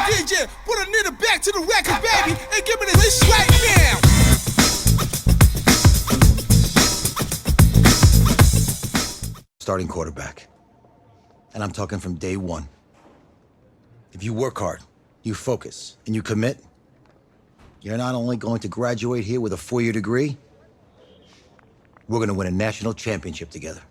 DJ, put a nigga back to the record, baby, and give me this right now. Starting quarterback. And I'm talking from day one. If you work hard, you focus, and you commit, you're not only going to graduate here with a 4-year degree, we're going to win a national championship together.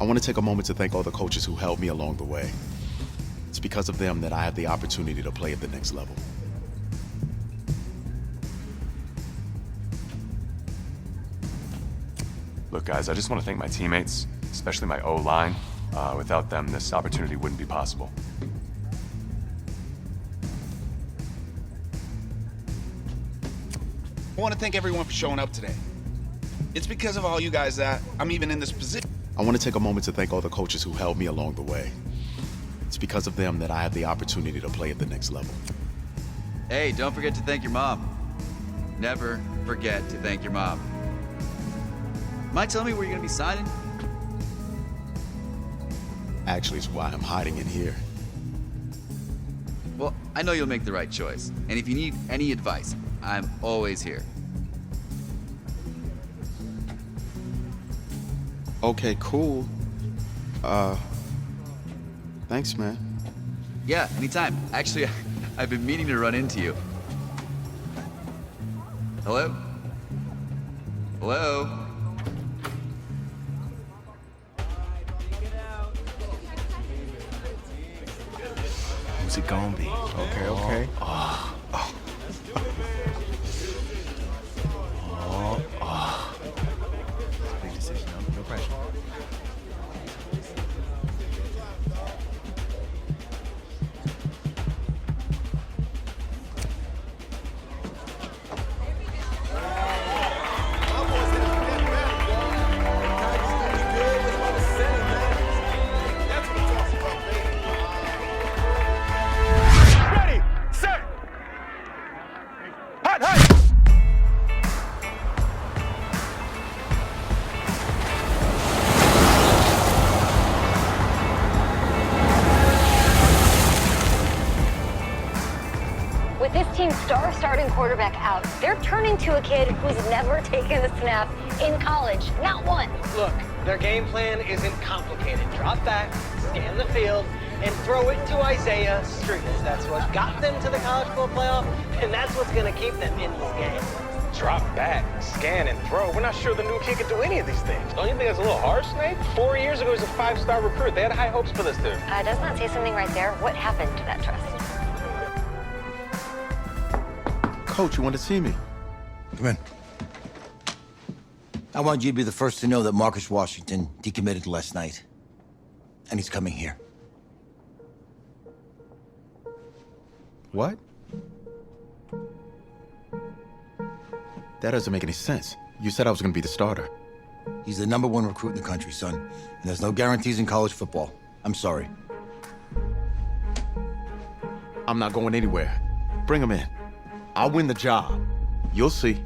I want to take a moment to thank all the coaches who helped me along the way. It's because of them that I have the opportunity to play at the next level. Look, guys, I just want to thank my teammates, especially my O-line. Without them, this opportunity wouldn't be possible. I want to thank everyone for showing up today. It's because of all you guys that I'm even in this position. I want to take a moment to thank all the coaches who helped me along the way. It's because of them that I have the opportunity to play at the next level. Hey, don't forget to thank your mom. Never forget to thank your mom. Mind telling me where you're gonna be signing? Actually, it's why I'm hiding in here. Well, I know you'll make the right choice. And if you need any advice, I'm always here. Okay, cool. Thanks, man. Yeah, anytime. Actually, I've been meaning to run into you. Hello? Hello? Who's it gonna be? Okay, okay. Big decision, no pressure. Ready, set, hot, hot. With this team's star starting quarterback out, they're turning to a kid who's never taken a snap in college, not one. Look, their game plan isn't complicated. Drop back, scan the field, and throw it to Isaiah Streets. That's what got them to the college football playoff, and that's what's going to keep them in this game. Drop back, scan, and throw. We're not sure the new kid can do any of these things. Don't you think that's a little harsh, Snape? 4 years ago, he was a 5-star recruit. They had high hopes for this dude. Does not say something right there. What happened to that trust? Coach, you want to see me? Come in. I want you to be the first to know that Marcus Washington decommitted last night. And he's coming here. What? That doesn't make any sense. You said I was going to be the starter. He's the #1 recruit in the country, son. And there's no guarantees in college football. I'm sorry. I'm not going anywhere. Bring him in. I'll win the job. You'll see.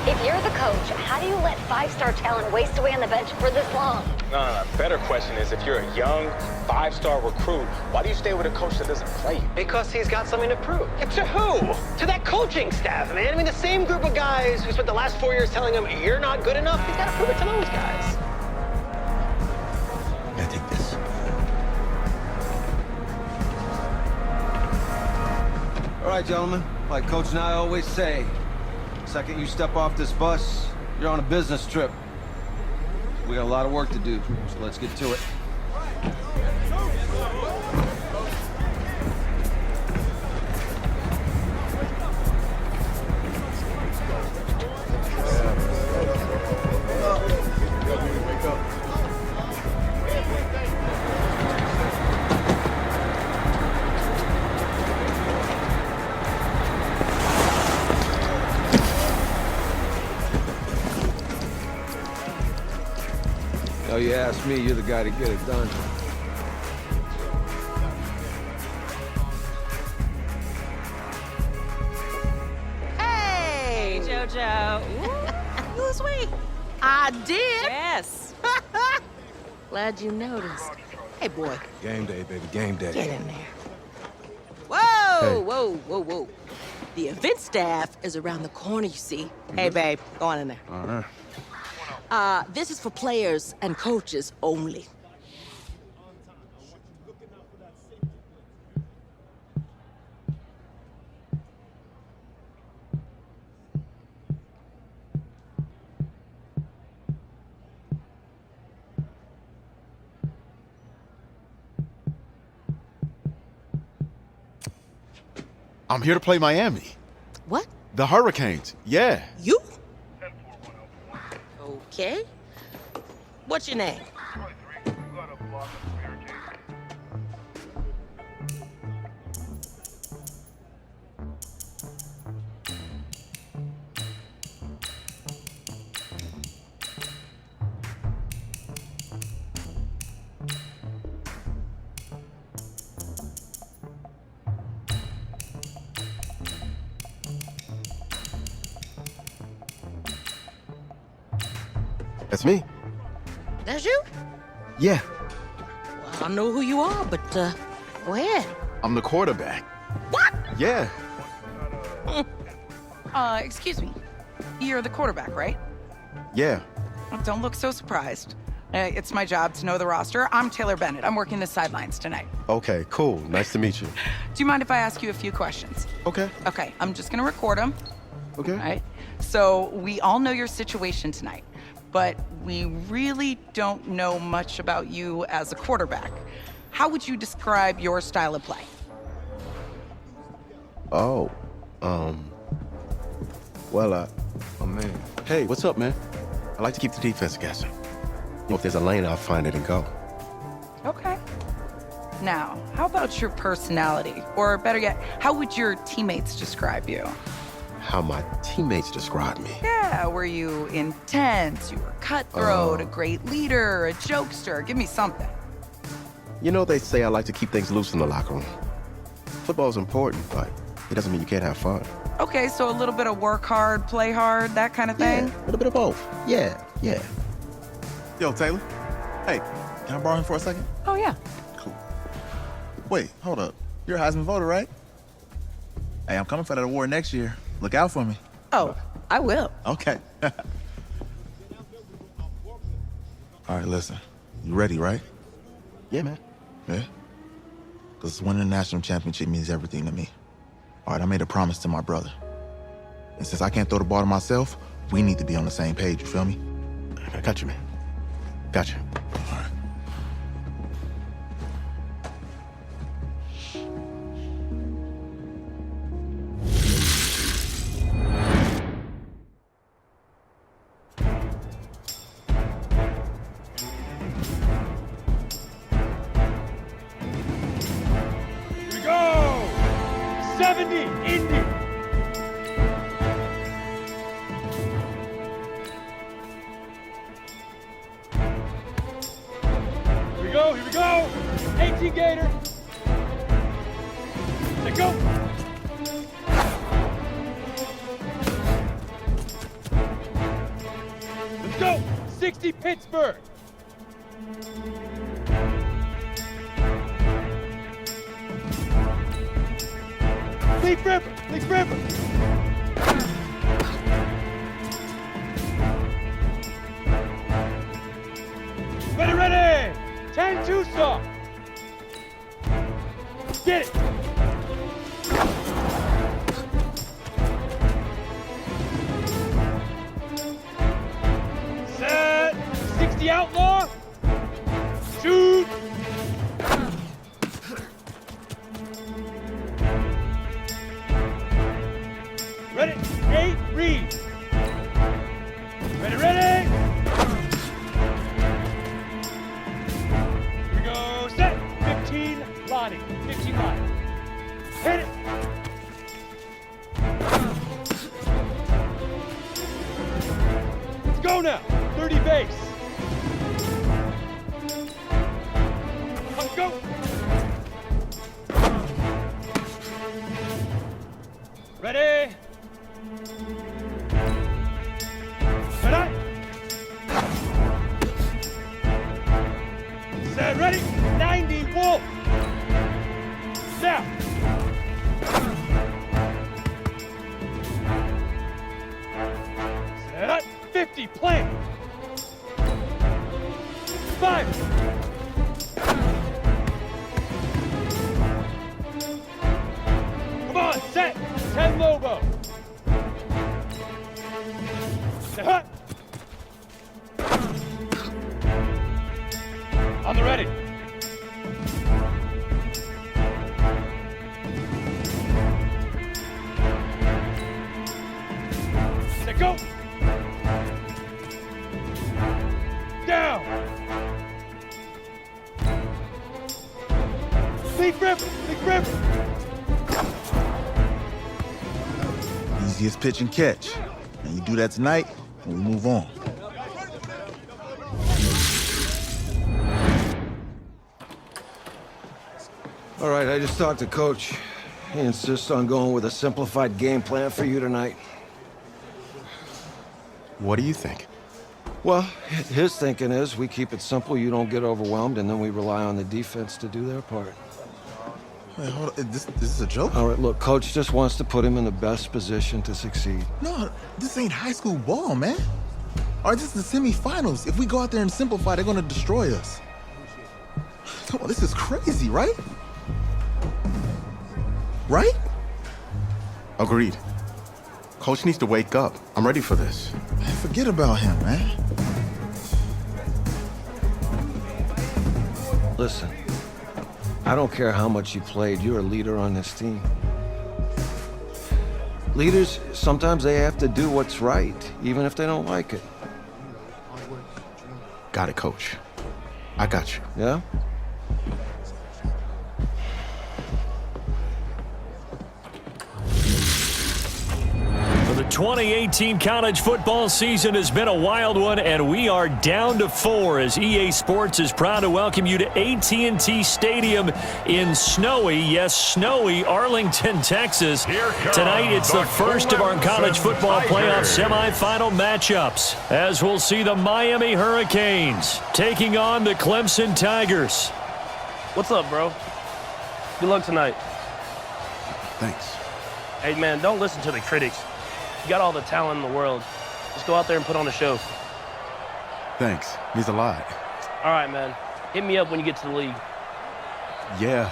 If you're the coach, how do you let 5-star talent waste away on the bench for this long? No. Better question is, if you're a young 5-star recruit, why do you stay with a coach that doesn't play you? Because he's got something to prove. To who? To that coaching staff, man. I mean, the same group of guys who spent the last 4 years telling him, you're not good enough, he's got to prove it to those guys. Yeah, take this. All right, gentlemen. Like Coach and I always say, second you step off this bus, you're on a business trip. We got a lot of work to do, so let's get to it. Oh, you ask me, you're the guy to get it done. Hey, JoJo. You was sweet. I did. Yes. Glad you noticed. Hey, boy. Game day, baby, game day. Get in there. Whoa, Hey. whoa. The event staff is around the corner, you see. Hey, babe, go on in there. All right. This is for players and coaches only. I'm here to play Miami. What? The Hurricanes. Yeah. You? Okay. What's your name? That's me. That's you? Yeah. Well, I know who you are, but go ahead. I'm the quarterback. What? Yeah. Excuse me. You're the quarterback, right? Yeah. Don't look so surprised. It's my job to know the roster. I'm Taylor Bennett. I'm working the sidelines tonight. Okay, cool. Nice to meet you. Do you mind if I ask you a few questions? Okay. Okay, I'm just gonna record them. Okay. All right? So we all know your situation tonight, but we really don't know much about you as a quarterback. How would you describe your style of play? Oh, well, oh man. Hey, what's up, man? I like to keep the defense guessing. If there's a lane, I'll find it and go. Okay. Now, how about your personality? Or better yet, how would your teammates describe you? How my teammates describe me. Yeah, were you intense? You were cutthroat, a great leader, a jokester? Give me something. You know, they say I like to keep things loose in the locker room. Football's important, but it doesn't mean you can't have fun. Okay, so a little bit of work hard, play hard, that kind of thing? Yeah, a little bit of both. Yeah. Yo, Taylor. Hey, can I borrow him for a second? Oh, yeah. Cool. Wait, hold up. You're a Heisman voter, right? Hey, I'm coming for that award next year. Look out for me. Oh, I will. Okay. All right, listen. You ready, right? Yeah, man. Yeah? Because winning the national championship means everything to me. All right, I made a promise to my brother. And since I can't throw the ball to myself, we need to be on the same page, you feel me? I got you, man. Got you. All right. Here we go! 70, Indy! Here we go! 18 Gator! Let go! Let's go! 60 Pittsburgh! Leaf River! Leaf River! Ready, ready! 10 Tucson! Get it! Set! 60 Outlaw! Shoot! Ready? 8, read! Ready, ready! Here we go, set! 15, Lonnie. 15, Lonnie. Hit it! Let's go now! 30 base. Let's go! Ready? Ready? Set, ready? 90, Wolf! Now! Set, 50, plant! 5! Come on, set! 10 Lobo! Set! On the ready! Easiest pitch and catch. And you do that tonight, and we move on. All right, I just talked to Coach. He insists on going with a simplified game plan for you tonight. What do you think? Well, his thinking is we keep it simple, you don't get overwhelmed, and then we rely on the defense to do their part. Wait, hold on. This is a joke? All right, look, Coach just wants to put him in the best position to succeed. No, this ain't high school ball, man. All right, this is the semifinals. If we go out there and simplify, they're gonna destroy us. Come on, this is crazy, right? Right? Agreed. Coach needs to wake up. I'm ready for this. Man, forget about him, man. Listen, I don't care how much you played, you're a leader on this team. Leaders, sometimes they have to do what's right, even if they don't like it. Got it, Coach. I got you. Yeah? The 2018 college football season has been a wild one, and we are down to 4 as EA Sports is proud to welcome you to AT&T Stadium in snowy, yes, snowy Arlington, Texas. Tonight, it's the first of our college football playoff semifinal matchups, as we'll see the Miami Hurricanes taking on the Clemson Tigers. What's up, bro? Good luck tonight. Thanks. Hey, man, don't listen to the critics. You got all the talent in the world. Just go out there and put on a show. Thanks. Means a lot. All right, man. Hit me up when you get to the league. Yeah.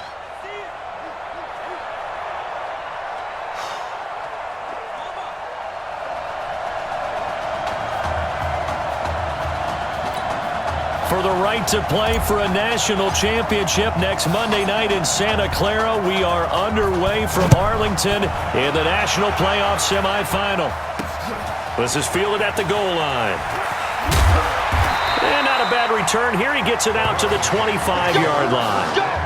For the right to play for a national championship next Monday night in Santa Clara, we are underway from Arlington in the national playoff semifinal. This is fielded at the goal line. And not a bad return here. He gets it out to the 25-yard line.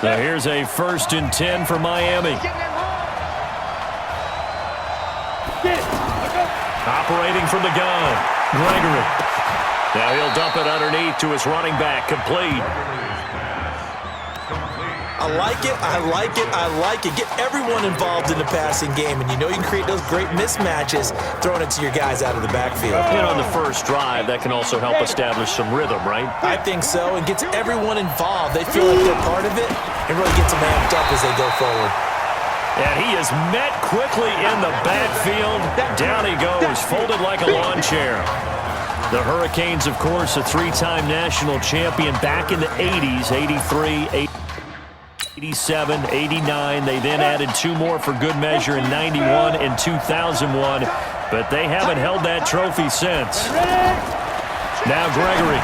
So here's a 1st and 10 for Miami. Operating from the gun, Gregory. Now he'll dump it underneath to his running back, complete. I like it, I like it, I like it. Get everyone involved in the passing game, and you know you can create those great mismatches throwing it to your guys out of the backfield. And on the first drive, that can also help establish some rhythm, right? I think so, and gets everyone involved. They feel like they're part of it, and really gets them amped up as they go forward. And he is met quickly in the backfield. Down he goes, folded like a lawn chair. The Hurricanes, of course, a 3-time national champion back in the 80s, 83, 87, 89. They then added 2 more for good measure in 91 and 2001, but they haven't held that trophy since. Now Gregory.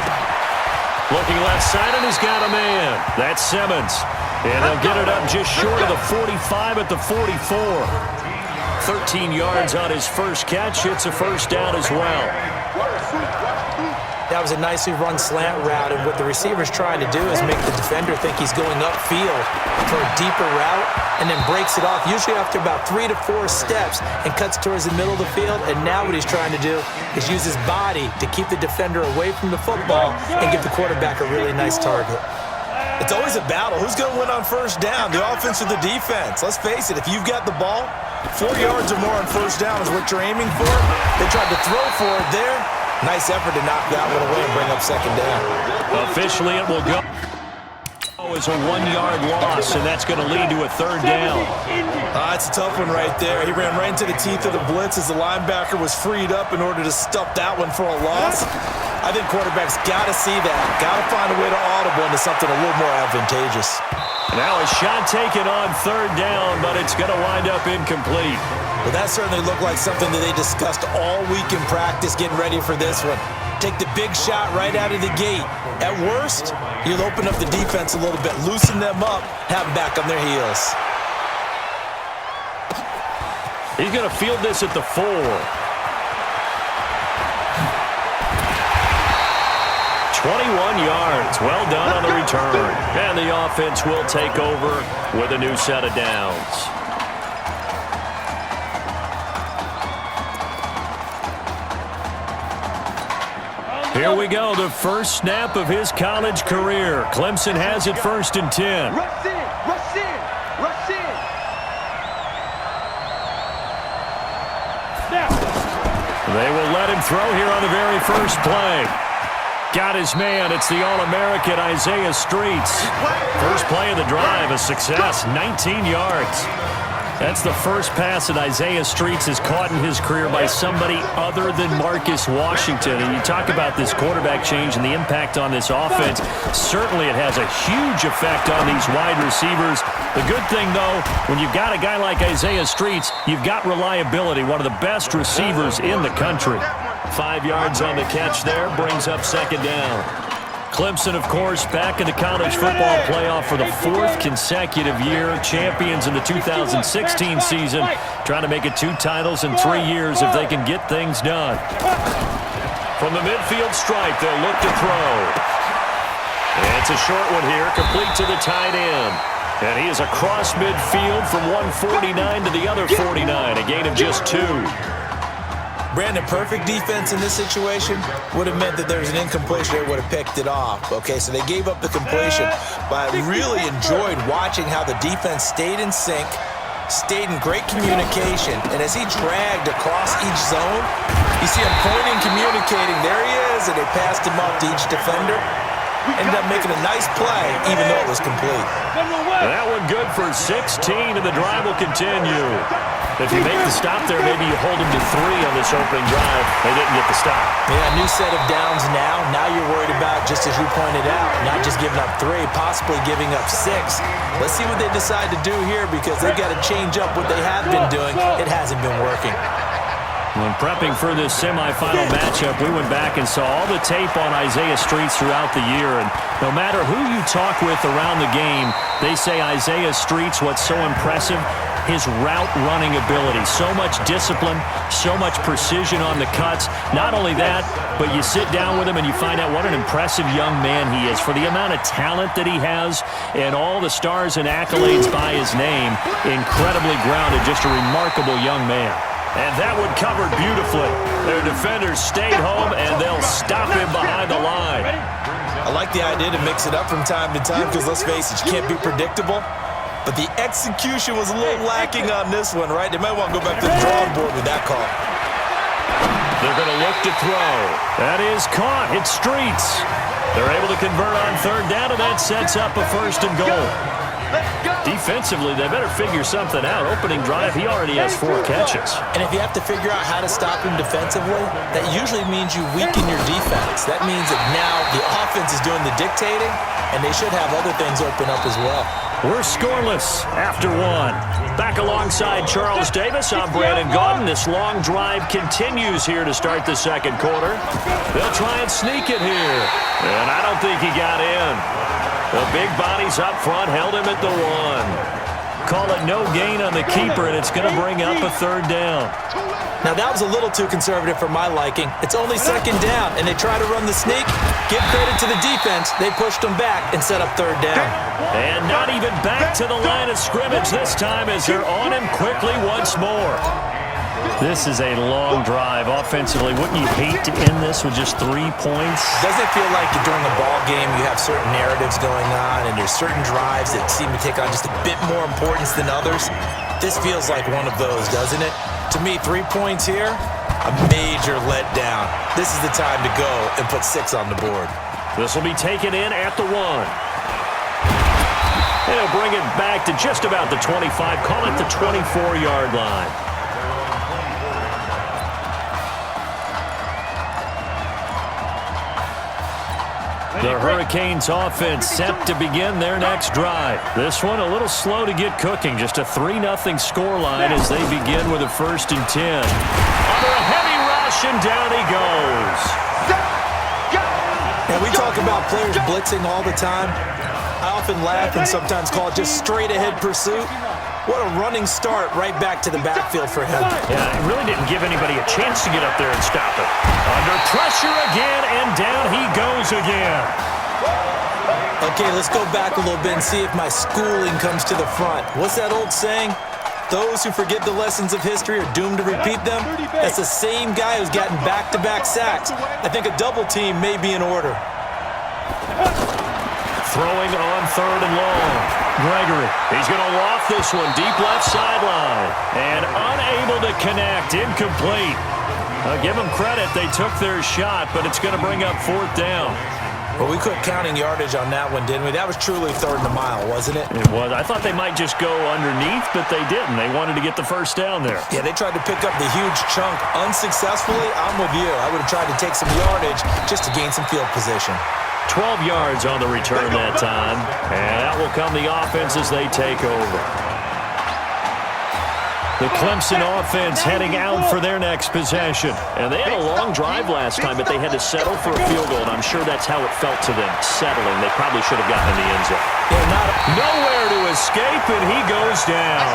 Looking left side, and he's got a man. That's Simmons. And they'll get it up just short of the 45 at the 44. 13 yards on his first catch. It's a first down as well. That was a nicely run slant route, and what the receiver's trying to do is make the defender think he's going upfield for a deeper route, and then breaks it off, usually after about 3 to 4 steps, and cuts towards the middle of the field. And now what he's trying to do is use his body to keep the defender away from the football and give the quarterback a really nice target. It's always a battle. Who's going to win on first down, the offense or the defense? Let's face it, if you've got the ball, 4 yards or more on first down is what you're aiming for. They tried to throw for it there. Nice effort to knock that one away and bring up second down. Officially, it will go as a 1-yard loss, and that's going to lead to a third down. That's a tough one right there. He ran right into the teeth of the blitz as the linebacker was freed up in order to stuff that one for a loss. I think quarterbacks got to see that. Got to find a way to audible into something a little more advantageous. Now a shot taken on third down, but it's going to wind up incomplete. Well, that certainly looked like something that they discussed all week in practice getting ready for this one. Take the big shot right out of the gate. At worst, you'll open up the defense a little bit, loosen them up, have them back on their heels. He's going to field this at the 4. 21 yards. Well done on the return. And the offense will take over with a new set of downs. Here we go, the first snap of his college career. Clemson has it 1st and 10. Rush in, rush in, rush in. They will let him throw here on the very first play. Got his man. It's the All-American Isaiah Streets. First play of the drive, a success, 19 yards. That's the first pass that Isaiah Streets has caught in his career by somebody other than Marcus Washington. And you talk about this quarterback change and the impact on this offense. Certainly it has a huge effect on these wide receivers. The good thing, though, when you've got a guy like Isaiah Streets, you've got reliability, one of the best receivers in the country. 5 yards on the catch there, brings up 2nd down. Clemson, of course, back in the college football playoff for the 4th consecutive year. Champions in the 2016 season. Trying to make it 2 titles in 3 years if they can get things done. From the midfield stripe, they'll look to throw. And it's a short one here, complete to the tight end. And he is across midfield from one 49 to the other 49, a gain of just 2. Brandon, perfect defense in this situation would have meant that there was an incompletion. They would have picked it off. Okay, so they gave up the completion. But I really enjoyed watching how the defense stayed in sync, stayed in great communication. And as he dragged across each zone, you see him pointing, communicating. There he is, and they passed him off to each defender. Ended up making a nice play, even though it was complete. That one good for 16, and the drive will continue. If you make the stop there, maybe you hold them to 3 on this opening drive. They didn't get the stop. Yeah, new set of downs now. Now you're worried about, just as you pointed out, not just giving up 3, possibly giving up 6. Let's see what they decide to do here, because they've got to change up what they have been doing. It hasn't been working. When prepping for this semifinal matchup, we went back and saw all the tape on Isaiah Streets throughout the year. And no matter who you talk with around the game, they say Isaiah Streets, what's so impressive, his route running ability. So much discipline, so much precision on the cuts. Not only that, but you sit down with him and you find out what an impressive young man he is. For the amount of talent that he has and all the stars and accolades by his name, incredibly grounded, just a remarkable young man. And that one covered beautifully. Their defenders stayed home, and they'll stop him behind the line. I like the idea to mix it up from time to time, because let's face it, you can't be predictable. But the execution was a little lacking on this one, right? They might want to go back to the drawing board with that call. They're going to look to throw. That is caught. It's Streets. They're able to convert on 3rd down, and that sets up a 1st and goal. Defensively, they better figure something out. Opening drive, he already has 4 catches. And if you have to figure out how to stop him defensively, that usually means you weaken your defense. That means that now the offense is doing the dictating, and they should have other things open up as well. We're scoreless after 1. Back alongside Charles Davis, I'm Brandon Gaudin. This long drive continues here to start the 2nd quarter. They'll try and sneak it here. And I don't think he got in. The big bodies up front held him at the 1. Call it no gain on the keeper, and it's going to bring up a 3rd down. Now, that was a little too conservative for my liking. It's only 2nd down, and they try to run the sneak. Give credit to the defense. They pushed them back and set up 3rd down. And not even back to the line of scrimmage this time as they're on him quickly once more. This is a long drive offensively. Wouldn't you hate to end this with just 3 points? Doesn't it feel like during a ball game you have certain narratives going on and there's certain drives that seem to take on just a bit more importance than others? This feels like one of those, doesn't it? To me, 3 points here, a major letdown. This is the time to go and put 6 on the board. This will be taken in at the 1. They'll bring it back to just about the 25, call it the 24-yard line. The Hurricanes offense set to begin their next drive. This one a little slow to get cooking. Just a 3-0 scoreline as they begin with a 1st and 10. Under a heavy rush, and down he goes. And we talk about players blitzing all the time. I often laugh and sometimes call it just straight-ahead pursuit. What a running start right back to the backfield for him. Yeah, it really didn't give anybody a chance to get up there and stop it. Under pressure again, and down he goes again. Okay, let's go back a little bit and see if my schooling comes to the front. What's that old saying? Those who forget the lessons of history are doomed to repeat them. That's the same guy who's gotten back-to-back sacks. I think a double team may be in order. Throwing on 3rd and long. Gregory, he's going to loft this one deep left sideline. And unable to connect, incomplete. Give them credit, they took their shot, but it's going to bring up 4th down. Well, we quit counting yardage on that one, didn't we? That was truly 3rd and a mile, wasn't it? It was. I thought they might just go underneath, but they didn't. They wanted to get the first down there. Yeah, they tried to pick up the huge chunk unsuccessfully. I'm with you. I would have tried to take some yardage just to gain some field position. 12 yards on the return that time, and that will come the offense as they take over. The Clemson offense heading out for their next possession. And they had a long drive last time, but they had to settle for a field goal, and I'm sure that's how it felt to them, settling. They probably should have gotten in the end zone. Nowhere to escape, and he goes down.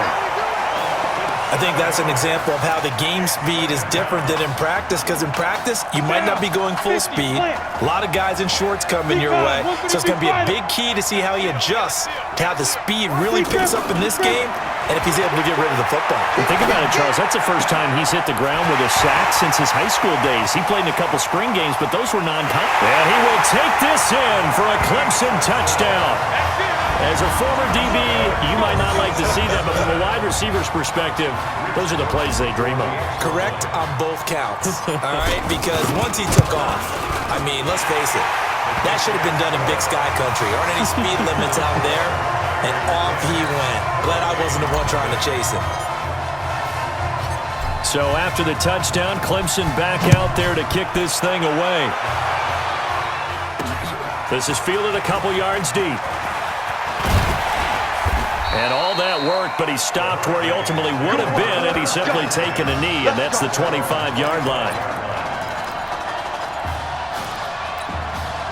I think that's an example of how the game speed is different than in practice, because in practice, you might not be going full speed. A lot of guys in shorts coming your way, so it's going to be a big key to see how he adjusts to how the speed really picks up in this game and if he's able to get rid of the football. Well, think about it, Charles. That's the first time he's hit the ground with a sack since his high school days. He played in a couple spring games, but those were non-con. And he will take this in for a Clemson touchdown. As a former DB, you might not like to see that, but from a wide receiver's perspective, those are the plays they dream of. Correct on both counts, all right? Because once he took off, I mean, let's face it, that should have been done in Big Sky Country. Aren't any speed limits out there? And off he went. Glad I wasn't the one trying to chase him. So after the touchdown, Clemson back out there to kick this thing away. This is fielded a couple yards deep. And all that worked, but he stopped where he ultimately would have been had he simply taken a knee, and that's the 25-yard line.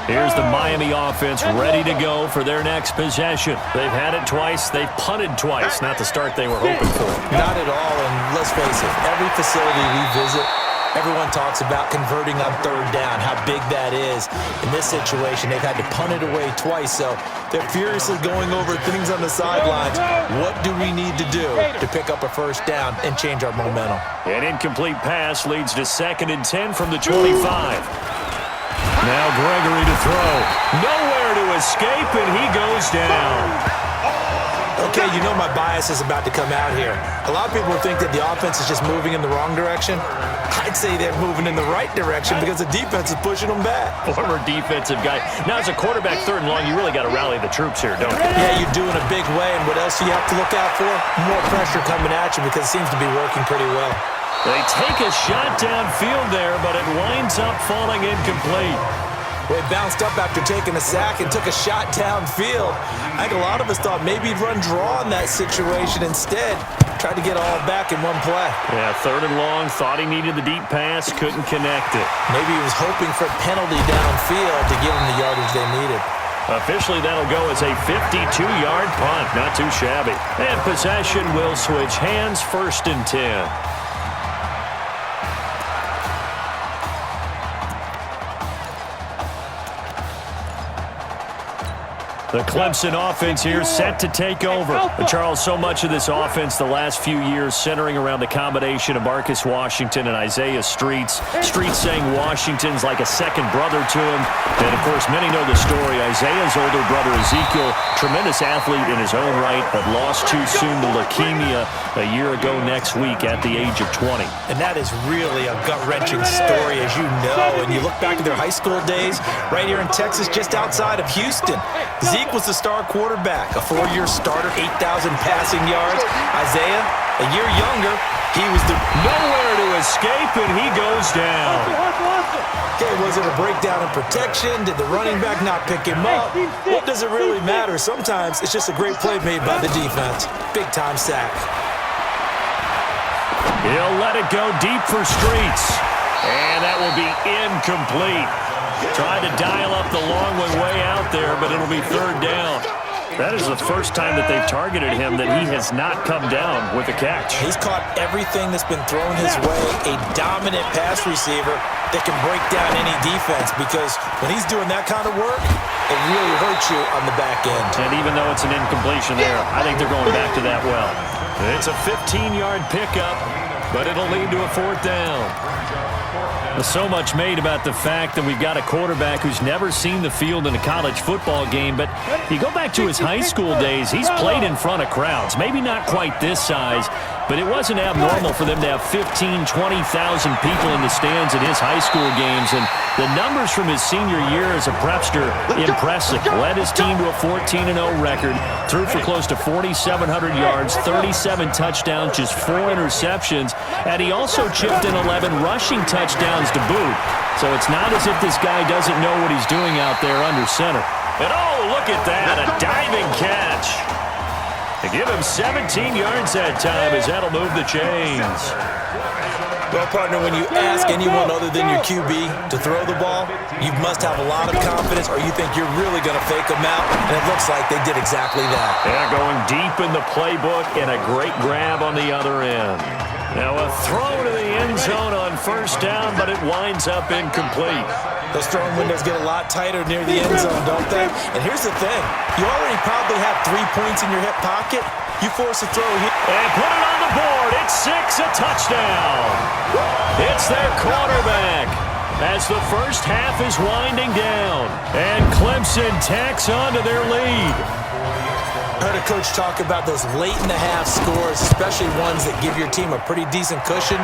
Here's the Miami offense ready to go for their next possession. They've had it twice. They've punted twice. Not the start they were hoping for. Not at all, and let's face it, every facility we visit, everyone talks about converting on 3rd down, how big that is. In this situation, they've had to punt it away twice, so they're furiously going over things on the sidelines. What do we need to do to pick up a 1st down and change our momentum? An incomplete pass leads to 2nd and 10 from the 25. Now Gregory to throw. Nowhere to escape, and he goes down. Okay, you know my bias is about to come out here. A lot of people think that the offense is just moving in the wrong direction. I'd say they're moving in the right direction because the defense is pushing them back. Former defensive guy. Now, as a quarterback 3rd and long, you really got to rally the troops here, don't you? Yeah, you do in a big way, and what else do you have to look out for? More pressure coming at you because it seems to be working pretty well. They take a shot downfield there, but it winds up falling incomplete. Well, he bounced up after taking a sack and took a shot downfield. I think a lot of us thought maybe he'd run draw in that situation instead. Tried to get all back in one play. Yeah, 3rd and long, thought he needed the deep pass, couldn't connect it. Maybe he was hoping for a penalty downfield to give him the yardage they needed. Officially, that'll go as a 52-yard punt. Not too shabby. And possession will switch hands, 1st and 10. The Clemson offense here set to take over. But Charles, so much of this offense the last few years centering around the combination of Marcus Washington and Isaiah Streets. Streets saying Washington's like a second brother to him. And, of course, many know the story. Isaiah's older brother, Ezekiel, tremendous athlete in his own right, but lost too soon to leukemia a year ago next week at the age of 20. And that is really a gut-wrenching story, as you know. And you look back to their high school days right here in Texas, just outside of Houston. Zeke was the star quarterback, a 4-year starter, 8,000 passing yards. Isaiah, a year younger, he was the nowhere to escape, and he goes down. Okay, was it a breakdown in protection? Did the running back not pick him up? What does it really matter? Sometimes it's just a great play made by the defense. Big-time sack. He'll let it go deep for Streets, and that will be incomplete. Tried to dial up the long one way out there, but it'll be 3rd down. That is the first time that they've targeted him that he has not come down with a catch. He's caught everything that's been thrown his way. A dominant pass receiver that can break down any defense, because when he's doing that kind of work, it really hurts you on the back end. And even though it's an incompletion there, I think they're going back to that well. It's a 15-yard pickup, but it'll lead to a 4th down. There's so much made about the fact that we've got a quarterback who's never seen the field in a college football game, but you go back to his high school days, he's played in front of crowds. Maybe not quite this size, but it wasn't abnormal for them to have 15,000, 20,000 people in the stands at his high school games, and the numbers from his senior year as a prepster, impressive. Led his team to a 14-0 record, threw for close to 4,700 yards, 37 touchdowns, just 4 interceptions, and he also chipped in 11 rushing touchdowns to boot. So it's not as if this guy doesn't know what he's doing out there under center. And oh, look at that, a diving catch. They give him 17 yards that time, as that'll move the chains. Well, partner, when you ask anyone other than your QB to throw the ball, you must have a lot of confidence, or you think you're really going to fake them out, and it looks like they did exactly that. Yeah, going deep in the playbook and a great grab on the other end. Now a throw to the end zone on 1st down, but it winds up incomplete. Those throwing windows get a lot tighter near the end zone, don't they? And here's the thing. You already probably have 3 points in your hip pocket. You force a throw here. And put it on the board. It's 6, a touchdown. It's their quarterback as the first half is winding down. And Clemson tacks on to their lead. Heard a coach talk about those late-in-the-half scores, especially ones that give your team a pretty decent cushion.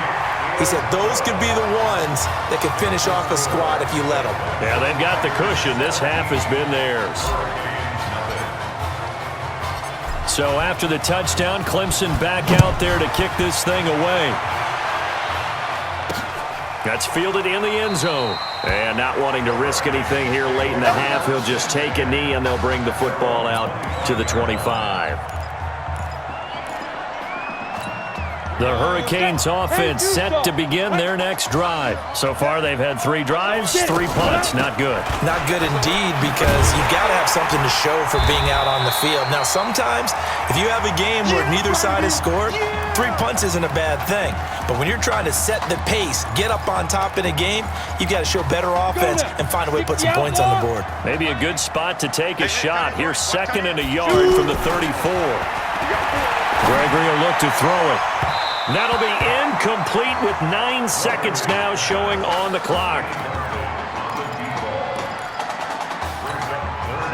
He said those could be the ones that can finish off a squad if you let them. Yeah, they've got the cushion. This half has been theirs. So after the touchdown, Clemson back out there to kick this thing away. That's fielded in the end zone. And not wanting to risk anything here late in the half, he'll just take a knee and they'll bring the football out to the 25. The Hurricanes offense set to begin their next drive. So far, they've had 3 drives, 3 punts. Not good. Not good indeed, because you've got to have something to show for being out on the field. Now, sometimes, if you have a game where neither side has scored, 3 punts isn't a bad thing. But when you're trying to set the pace, get up on top in a game, you've got to show better offense and find a way to put some points on the board. Maybe a good spot to take a shot. Here's 2nd and a yard from the 34. Gregory will look to throw it. That'll be incomplete with 9 seconds now showing on the clock.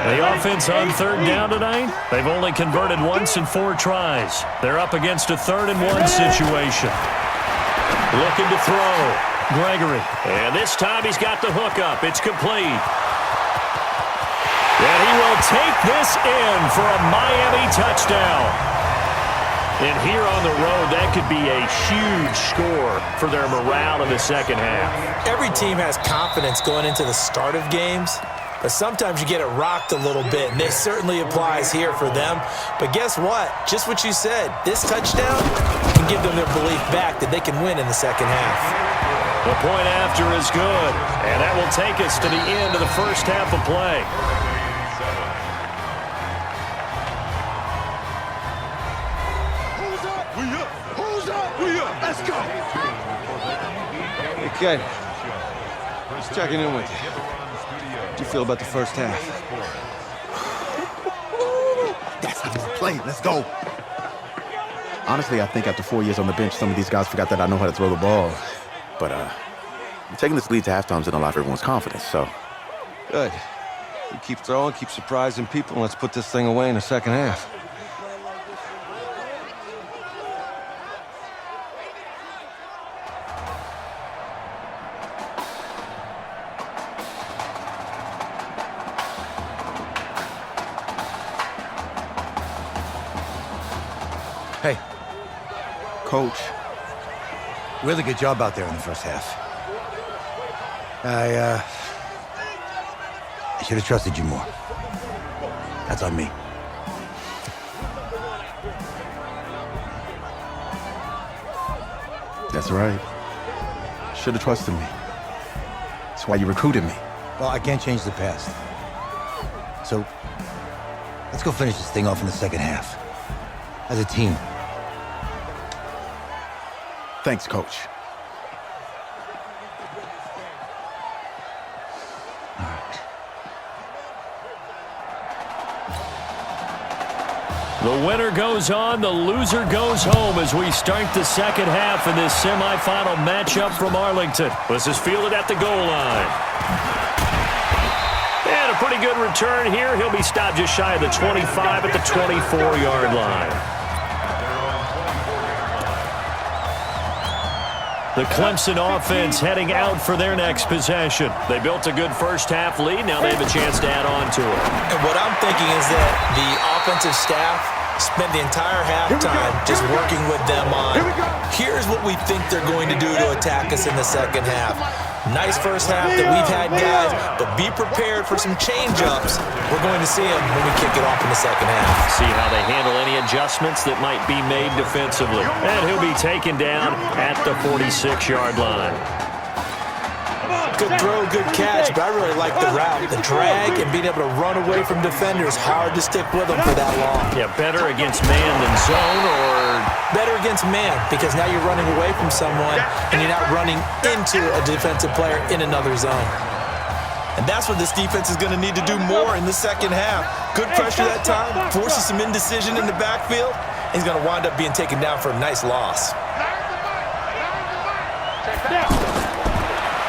The offense on 3rd down tonight, they've only converted once in 4 tries. They're up against a 3rd and 1 situation. Looking to throw. Gregory. And this time he's got the hook up. It's complete. And he will take this in for a Miami touchdown. And here on the road, that could be a huge score for their morale in the second half. Every team has confidence going into the start of games, but sometimes you get it rocked a little bit, and this certainly applies here for them. But guess what? Just what you said, this touchdown can give them their belief back that they can win in the second half. The point after is good, and that will take us to the end of the first half of play. Let's go. Hey, kid. Just checking in with you. How do you feel about the first half? That's how we play. Let's go. Honestly, I think after 4 years on the bench, some of these guys forgot that I know how to throw the ball. But taking this lead to halftime is going to allow everyone's confidence, so. Good. You keep throwing, keep surprising people, and let's put this thing away in the second half. Hey, Coach. Really good job out there in the first half. I should have trusted you more. That's on me. That's right. Should have trusted me. That's why you recruited me. Well, I can't change the past. So, Let's go finish this thing off in the second half. As a team. Thanks, Coach. The winner goes on, the loser goes home as we start the second half in this semifinal matchup from Arlington. This is fielded at the goal line. And a pretty good return here. He'll be stopped just shy of the 25 at the 24-yard line. The Clemson offense heading out for their next possession. They built a good first-half lead. Now they have a chance to add on to it. And what I'm thinking is that the offensive staff spent the entire halftime just working with them on, here's what we think they're going to do to attack us in the second half. Nice first half that we've had, guys, but be prepared for some change-ups. We're going to see them when we kick it off in the second half. See how they handle any adjustments that might be made defensively. And he'll be taken down at the 46-yard line. Good throw, good catch, but I really like the route. The drag and being able to run away from defenders, hard to stick with them for that long. Yeah, better against man than zone, or better against man, because now you're running away from someone and you're not running into a defensive player in another zone. And that's what this defense is going to need to do more in the second half. Good pressure that time, forces some indecision in the backfield. He's going to wind up being taken down for a nice loss.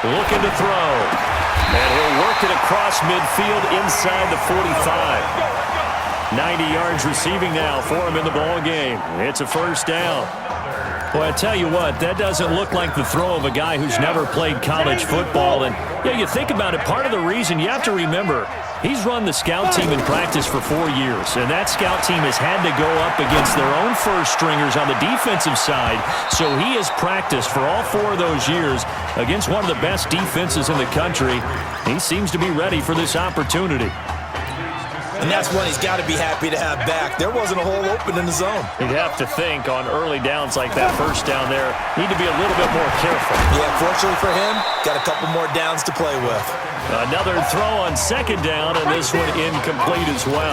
Looking to throw. And he'll work it across midfield inside the 45. 90 yards receiving now for him in the ball game. It's a first down. Well, I tell you what, that doesn't look like the throw of a guy who's never played college football. And yeah, you think about it, part of the reason you have to remember, he's run the scout team in practice for 4 years, and that scout team has had to go up against their own first stringers on the defensive side, so he has practiced for all 4 of those years against one of the best defenses in the country. He seems to be ready for this opportunity. And that's one he's got to be happy to have back. There wasn't a hole open in the zone. You'd have to think on early downs like that first down there, need to be a little bit more careful. Yeah, fortunately for him, got a couple more downs to play with. Another throw on second down, and this one incomplete as well.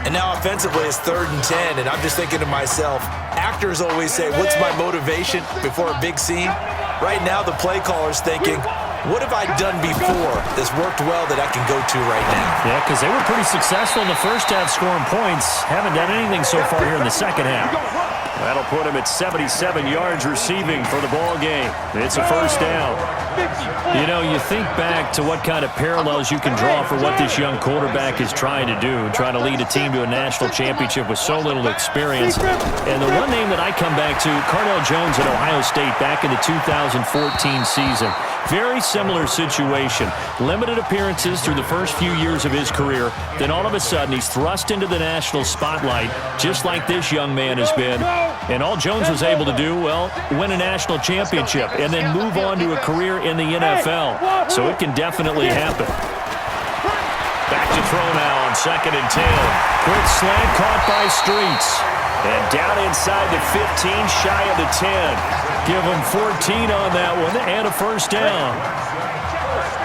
And now offensively it's 3rd and 10, and I'm just thinking to myself, actors always say, what's my motivation before a big scene? Right now the play caller's thinking, what have I done before that's worked well that I can go to right now? Yeah, because they were pretty successful in the first half scoring points. Haven't done anything so far here in the second half. That'll put him at 77 yards receiving for the ball game. It's a first down. You know, you think back to what kind of parallels you can draw for what this young quarterback is trying to do, trying to lead a team to a national championship with so little experience. And the one name that I come back to, Cardell Jones at Ohio State back in the 2014 season. Very similar situation. Limited appearances through the first few years of his career. Then all of a sudden, he's thrust into the national spotlight, just like this young man has been. And all Jones was able to do, well, win a national championship and then move on to a career in the NFL. So it can definitely happen. Back to throw now on 2nd and 10. Quick slant caught by Streets. And down inside the 15, shy of the 10. Give him 14 on that one and a first down.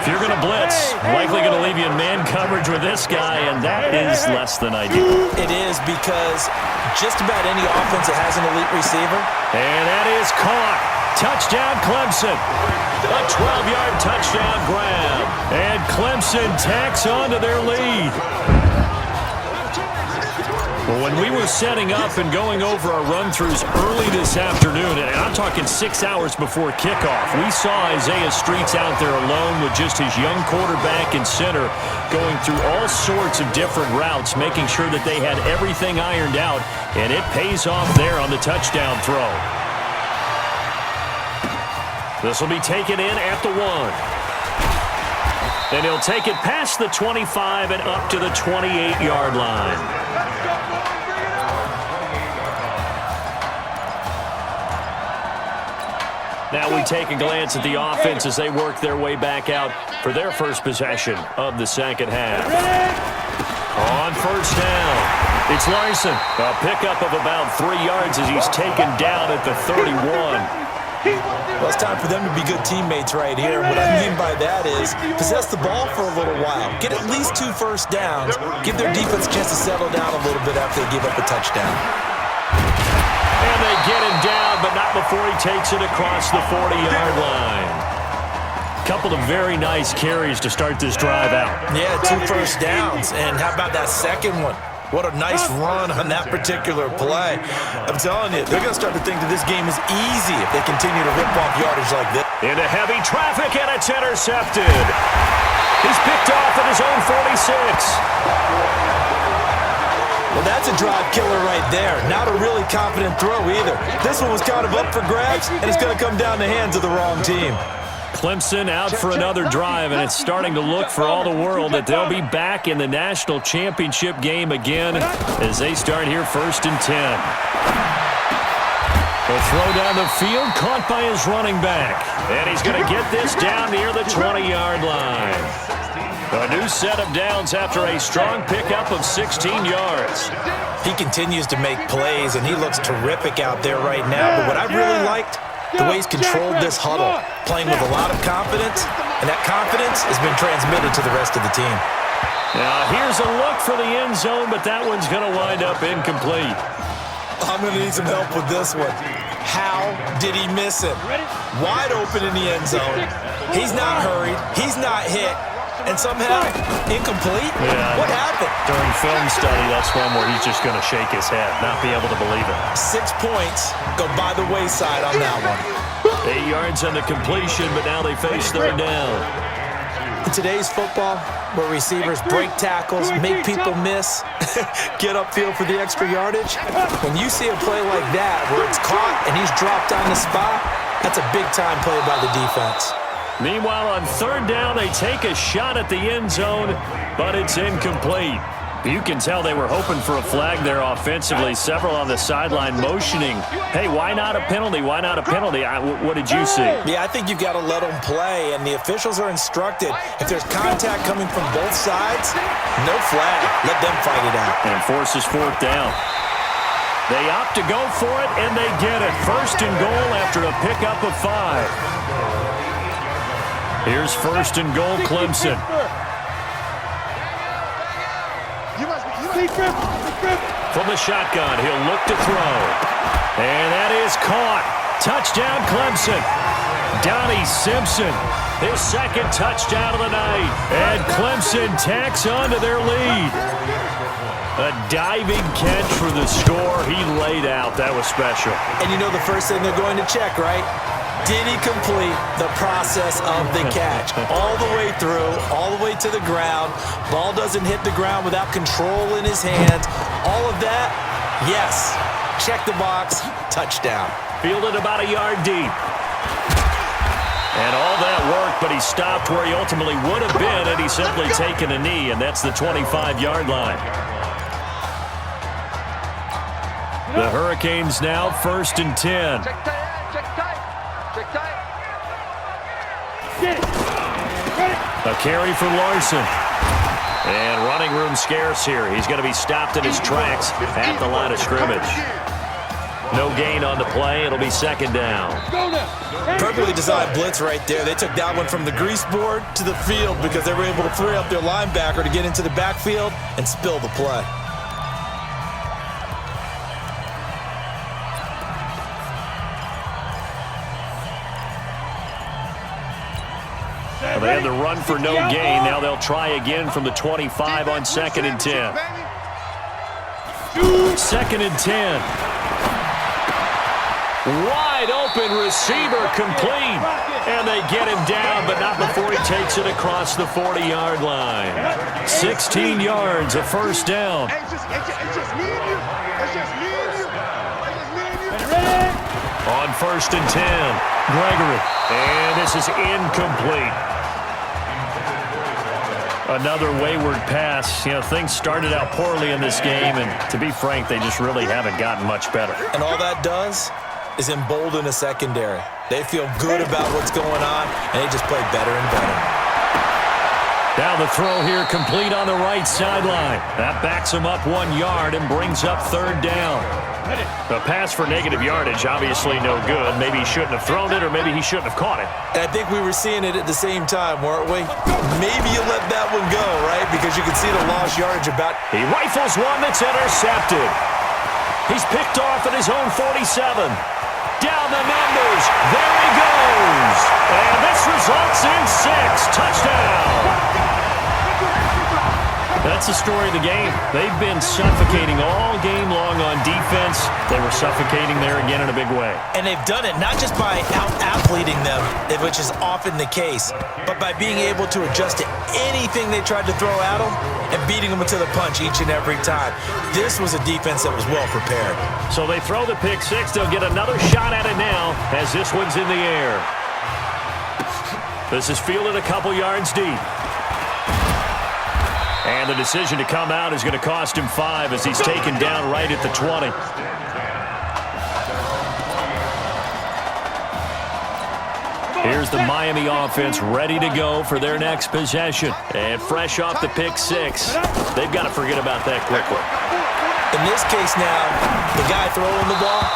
If you're going to blitz, likely going to leave you in man coverage with this guy, and that is less than ideal. It is, because just about any offense that has an elite receiver. And that is caught. Touchdown, Clemson. A 12-yard touchdown grab. And Clemson tacks on to their lead. Well, when we were setting up and going over our run-throughs early this afternoon, and I'm talking 6 hours before kickoff, we saw Isaiah Streets out there alone with just his young quarterback and center going through all sorts of different routes, making sure that they had everything ironed out, and it pays off there on the touchdown throw. This will be taken in at the 1. And he'll take it past the 25 and up to the 28-yard line. Now we take a glance at the offense as they work their way back out for their first possession of the second half. On first down, it's Larson. A pickup of about 3 yards as he's taken down at the 31. Well, it's time for them to be good teammates right here. What I mean by that is possess the ball for a little while. Get at least 2 first downs. Give their defense a chance to settle down a little bit after they give up a touchdown. And they get him down, but not before he takes it across the 40-yard line. Couple of very nice carries to start this drive out. Yeah, 2 first downs. And how about that second one? What a nice run on that particular play. I'm telling you, they're going to start to think that this game is easy if they continue to rip off yardage like this. Into heavy traffic, and it's intercepted. He's picked off at his own 46. Well, that's a drive killer right there. Not a really confident throw either. This one was kind of up for grabs, and it's going to come down the hands of the wrong team. Clemson out for another drive, and it's starting to look for all the world that they'll be back in the national championship game again as they start here 1st and 10. The throw down the field, caught by his running back. And he's going to get this down near the 20-yard line. A new set of downs after a strong pickup of 16 yards. He continues to make plays, and he looks terrific out there right now. But what I really liked, the way he's controlled this huddle, playing with a lot of confidence, and that confidence has been transmitted to the rest of the team. Now, here's a look for the end zone, but that one's going to wind up incomplete. I'm going to need some help with this one. How did he miss it? Wide open in the end zone. He's not hurried. He's not hit. And somehow, incomplete? Yeah. What happened? During film study, that's one where he's just going to shake his head, not be able to believe it. 6 points go by the wayside on that one. 8 yards on the completion, but now they face 3rd down. In today's football, where receivers break tackles, make people miss, get upfield for the extra yardage, when you see a play like that where it's caught and he's dropped on the spot, that's a big-time play by the defense. Meanwhile, on 3rd down, they take a shot at the end zone, but it's incomplete. You can tell they were hoping for a flag there offensively. Several on the sideline motioning, hey, why not a penalty? Why not a penalty? What did you see? Yeah, I think you've got to let them play, and the officials are instructed. If there's contact coming from both sides, no flag. Let them fight it out. And forces 4th down. They opt to go for it, and they get it. 1st and goal after a pickup of 5. Here's 1st and goal, Clemson. From the shotgun, he'll look to throw. And that is caught. Touchdown, Clemson. Donnie Simpson, his 2nd touchdown of the night. And Clemson tacks on to their lead. A diving catch for the score. He laid out. That was special. And you know the first thing they're going to check, right? Did he complete the process of the catch? All the way through, all the way to the ground. Ball doesn't hit the ground without control in his hands. All of that, yes. Check the box, touchdown. Fielded about a yard deep. And all that work, but he stopped where he ultimately would have been had he simply taken a knee, and that's the 25-yard line. The Hurricanes now 1st and 10. A carry for Larson. And running room scarce here. He's going to be stopped in his tracks at the line of scrimmage. No gain on the play. It'll be 2nd down. Perfectly designed blitz right there. They took that one from the grease board to the field because they were able to free up their linebacker to get into the backfield and spill the play. Well, they had the run for no gain. Now they'll try again from the 25 on 2nd and 10. 2nd and 10. Wide open receiver complete. And they get him down, but not before he takes it across the 40-yard line. 16 yards, a 1st down. On 1st and 10, Gregory. And this is incomplete. Another wayward pass. You know, things started out poorly in this game, and to be frank, they just really haven't gotten much better. And all that does is embolden a secondary. They feel good about what's going on, and they just play better and better. Now the throw here complete on the right sideline. That backs him up 1 yard and brings up 3rd down. The pass for negative yardage, obviously no good. Maybe he shouldn't have thrown it, or maybe he shouldn't have caught it. I think we were seeing it at the same time, weren't we? Maybe you let that one go, right? Because you can see the lost yardage about. He rifles one that's intercepted. He's picked off at his own 47. Down the numbers. There he goes. And this results in 6. Touchdown. That's the story of the game. They've been suffocating all game long on defense. They were suffocating there again in a big way. And they've done it not just by out-athleting them, which is often the case, but by being able to adjust to anything they tried to throw at them and beating them to the punch each and every time. This was a defense that was well prepared. So they throw the pick six. They'll get another shot at it now as this one's in the air. This is fielded a couple yards deep. And the decision to come out is going to cost him 5 as he's taken down right at the 20. Here's the Miami offense ready to go for their next possession. And fresh off the pick six, they've got to forget about that quickly. In this case now, the guy throwing the ball,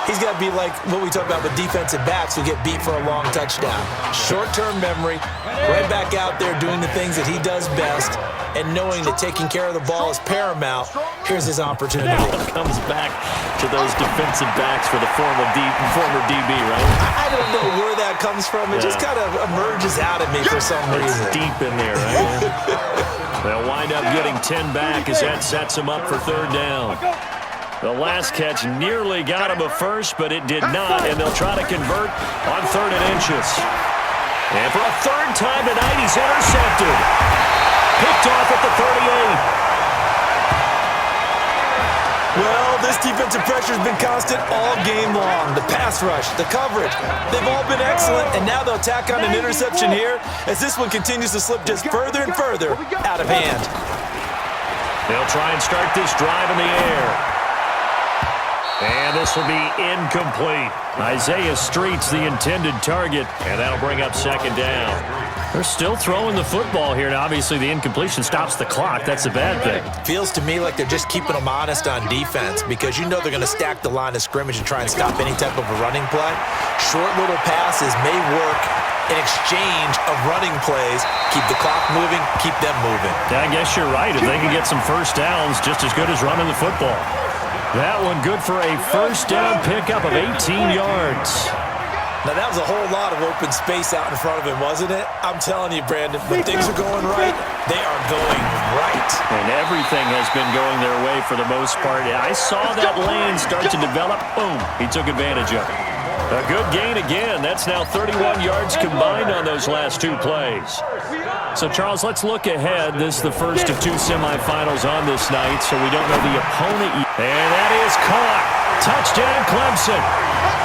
he's got to be like what we talk about with defensive backs who get beat for a long touchdown. Short-term memory, right back out there doing the things that he does best, and knowing that taking care of the ball is paramount. Here's his opportunity. Now it comes back to those defensive backs for the former DB, right? I don't know where that comes from. It just kind of emerges out of me for some reason. It's deep in there, right? They'll wind up getting 10 back as that sets them up for 3rd down. The last catch nearly got him a first, but it did not, and they'll try to convert on 3rd and inches. And for a 3rd time tonight, he's intercepted. Picked off at the 38. Well, this defensive pressure has been constant all game long. The pass rush, the coverage, they've all been excellent, and now they'll tack on an interception here as this one continues to slip just further and further out of hand. They'll try and start this drive in the air. And this will be incomplete. Isaiah Street's the intended target, and that'll bring up 2nd down. They're still throwing the football here, and obviously the incompletion stops the clock. That's a bad thing. Feels to me like they're just keeping them honest on defense because you know they're going to stack the line of scrimmage and try and stop any type of a running play. Short little passes may work in exchange of running plays. Keep the clock moving, keep them moving. Yeah, I guess you're right. If they can get some first downs, just as good as running the football. That one good for a 1st down pickup of 18 yards. Now, that was a whole lot of open space out in front of him, wasn't it? I'm telling you, Brandon, when things are going right, they are going right. And everything has been going their way for the most part. I saw that lane start to develop. Boom. He took advantage of it. A good gain again. That's now 31 yards combined on those last 2 plays. So, Charles, let's look ahead. This is the first of 2 semifinals on this night, so we don't know the opponent yet. And that is caught. Touchdown, Clemson.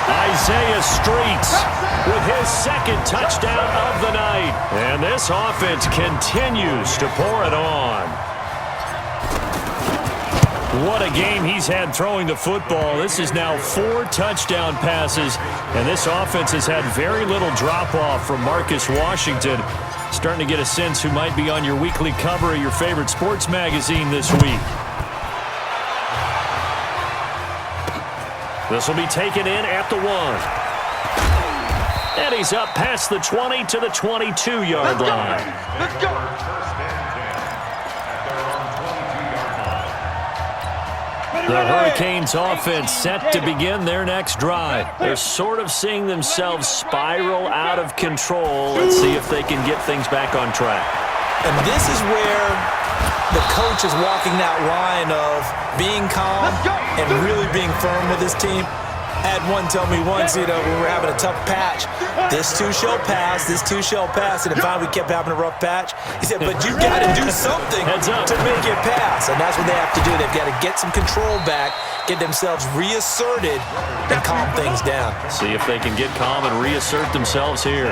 Isaiah Streets with his 2nd touchdown of the night. And this offense continues to pour it on. What a game he's had throwing the football. This is now 4 touchdown passes, and this offense has had very little drop-off from Marcus Washington. Starting to get a sense who might be on your weekly cover of your favorite sports magazine this week. This will be taken in at the 1. And he's up past the 20 to the 22-yard line. Let's go. The Hurricanes offense set to begin their next drive. They're sort of seeing themselves spiral out of control. Let's see if they can get things back on track. And this is where the coach is walking that line of being calm and really being firm with his team. I had one tell me once, when we were having a tough patch, this too shall pass, this too shall pass, and then finally we kept having a rough patch. He said, but you got to do something to make it pass, and that's what they have to do. They've got to get some control back, get themselves reasserted, and calm things down. See if they can get calm and reassert themselves here.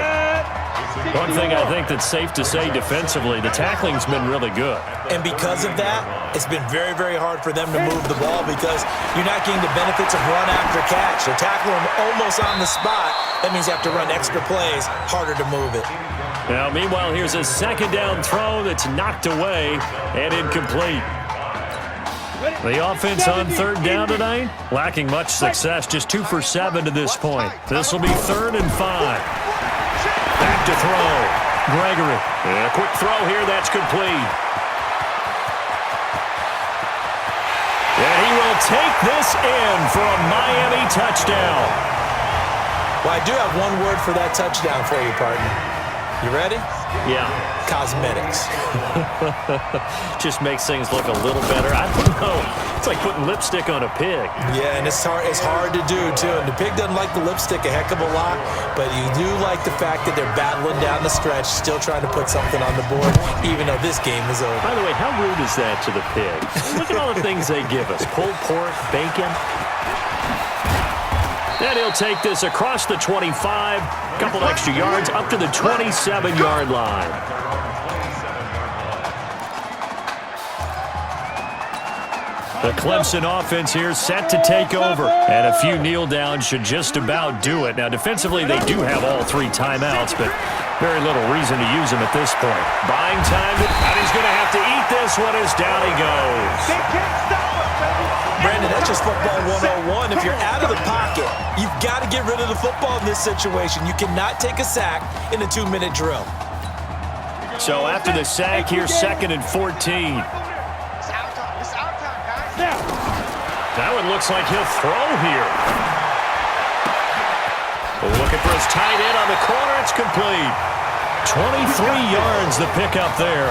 One thing I think that's safe to say defensively, the tackling's been really good. And because of that, it's been very, very hard for them to move the ball because you're not getting the benefits of run after catch. They're tackling them almost on the spot. That means you have to run extra plays, harder to move it. Now, meanwhile, here's a second down throw that's knocked away and incomplete. The offense on third down tonight, lacking much success, just 2 for 7 to this point. This will be 3rd and 5. Back to throw. Gregory. A quick throw here, that's complete. And he will take this in for a Miami touchdown. Well, I do have one word for that touchdown for you, partner. You ready? Yeah. Cosmetics. Just makes things look a little better. I don't know. It's like putting lipstick on a pig. Yeah, and it's hard to do, too. And the pig doesn't like the lipstick a heck of a lot, but you do like the fact that they're battling down the stretch, still trying to put something on the board, even though this game is over. By the way, how rude is that to the pig? Look at all the things they give us. Pulled pork, bacon. And he'll take this across the 25, couple extra yards, up to the 27-yard line. The Clemson offense here set to take over, and a few kneel downs should just about do it. Now, defensively, they do have all 3 timeouts, but very little reason to use them at this point. Buying time, and he's going to have to eat this one as down he goes. Brandon, that's just football 101. If you're out of the pocket, you've got to get rid of the football in this situation. You cannot take a sack in a 2-minute drill. So after the sack here, 2nd and 14. Now it looks like he'll throw here. Looking for his tight end on the corner. It's complete. 23 yards the pickup there.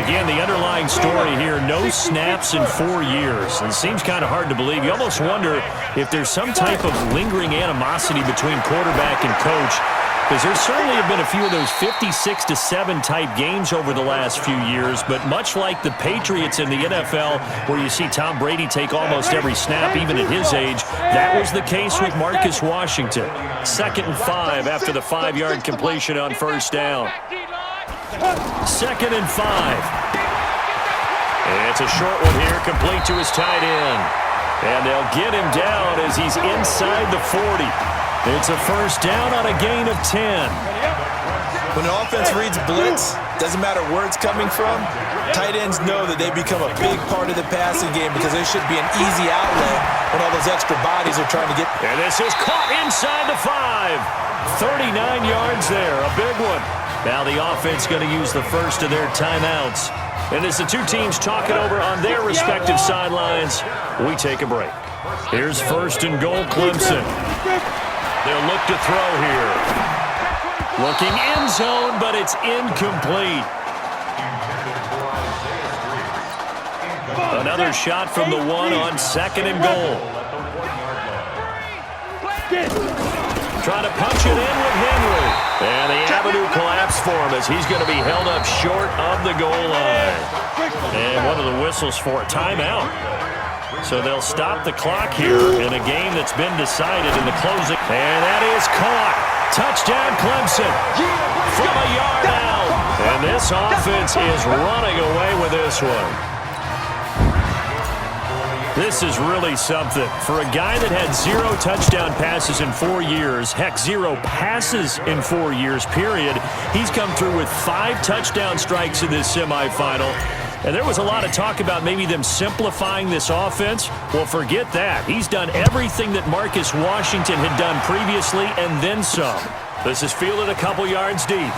Again, the underlying story here, no snaps in 4 years. And it seems kind of hard to believe. You almost wonder if there's some type of lingering animosity between quarterback and coach, because there certainly have been a few of those 56-7 type games over the last few years, but much like the Patriots in the NFL, where you see Tom Brady take almost every snap, even at his age, that was the case with Marcus Washington. 2nd and 5 after the 5-yard completion on first down. 2nd and 5. It's a short one here, complete to his tight end. And they'll get him down as he's inside the 40. It's a first down on a gain of 10. When the offense reads blitz, doesn't matter where it's coming from, tight ends know that they become a big part of the passing game because there should be an easy outlet when all those extra bodies are trying to get. And this is caught inside the 5. 39 yards there, a big one. Now the offense going to use the first of their timeouts. And as the two teams talk it over on their respective sidelines, we take a break. Here's 1st and goal, Clemson. They'll look to throw here. Looking end zone, but it's incomplete. Another shot from the 1 on 2nd and goal. Trying to punch it in with Henry. And the avenue collapsed for him as he's going to be held up short of the goal line. And one of the whistles for a timeout. So they'll stop the clock here in a game that's been decided in the closing. And that is caught. Touchdown, Clemson. From a yard out. And this offense is running away with this one. This is really something. For a guy that had 0 touchdown passes in 4 years, heck, 0 passes in 4 years, period, he's come through with 5 touchdown strikes in this semifinal. And there was a lot of talk about maybe them simplifying this offense. Well, forget that. He's done everything that Marcus Washington had done previously and then some. This is fielded a couple yards deep.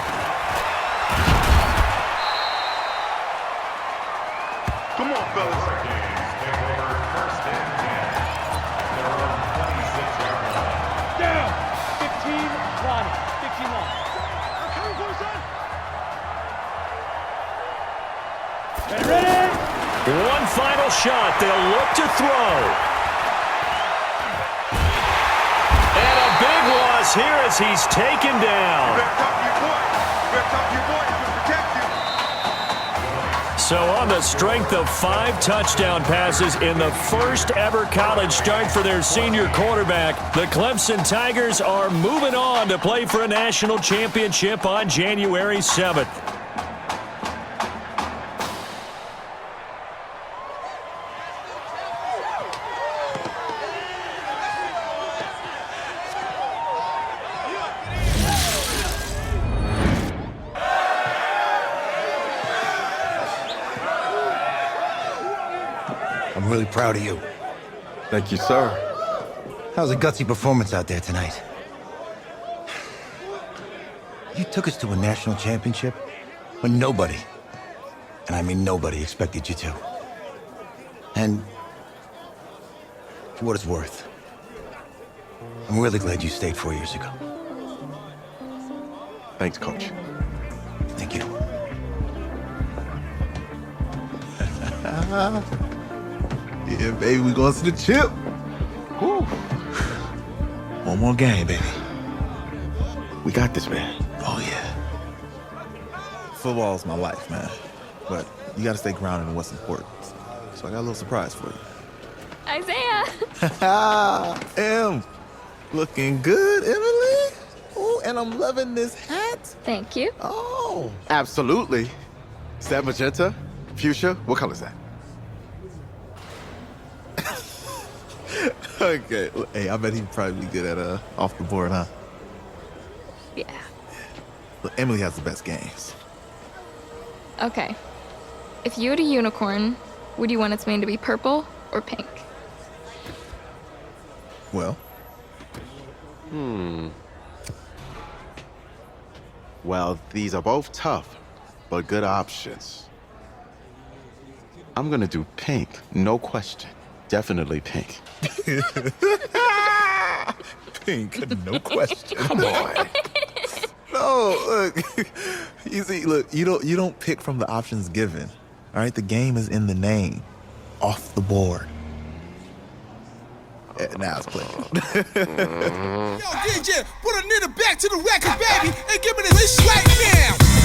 Come on, fellas. Down. 15 line. 15 line. Ready? One final shot. They'll look to throw. And a big loss here as he's taken down. So on the strength of 5 touchdown passes in the first ever college start for their senior quarterback, the Clemson Tigers are moving on to play for a national championship on January 7th. I'm really proud of you. Thank you, sir. That was a gutsy performance out there tonight. You took us to a national championship when nobody, and I mean nobody, expected you to. And for what it's worth, I'm really glad you stayed 4 years ago. Thanks, Coach. Thank you. Yeah, baby, we going to the chip. Woo. One more game, baby. We got this, man. Oh, yeah. Football's my life, man. But you got to stay grounded in what's important. So I got a little surprise for you. Isaiah! Looking good, Emily. Oh, and I'm loving this hat. Thank you. Oh. Absolutely. Is that magenta? Fuchsia? What color is that? Okay. Well, hey, I bet he'd probably be good at off the board, huh? Yeah. Look, Emily has the best games. Okay. If you had a unicorn, would you want its mane to be purple or pink? Well. Well, these are both tough, but good options. I'm gonna do pink, no question. Definitely pink. Pink, no question. Come on. No, look. You see, look, you don't pick from the options given. All right, the game is in the name. Off the board. Now it's playing. Yo, DJ, put a nigga back to the record, baby, and give me this right now.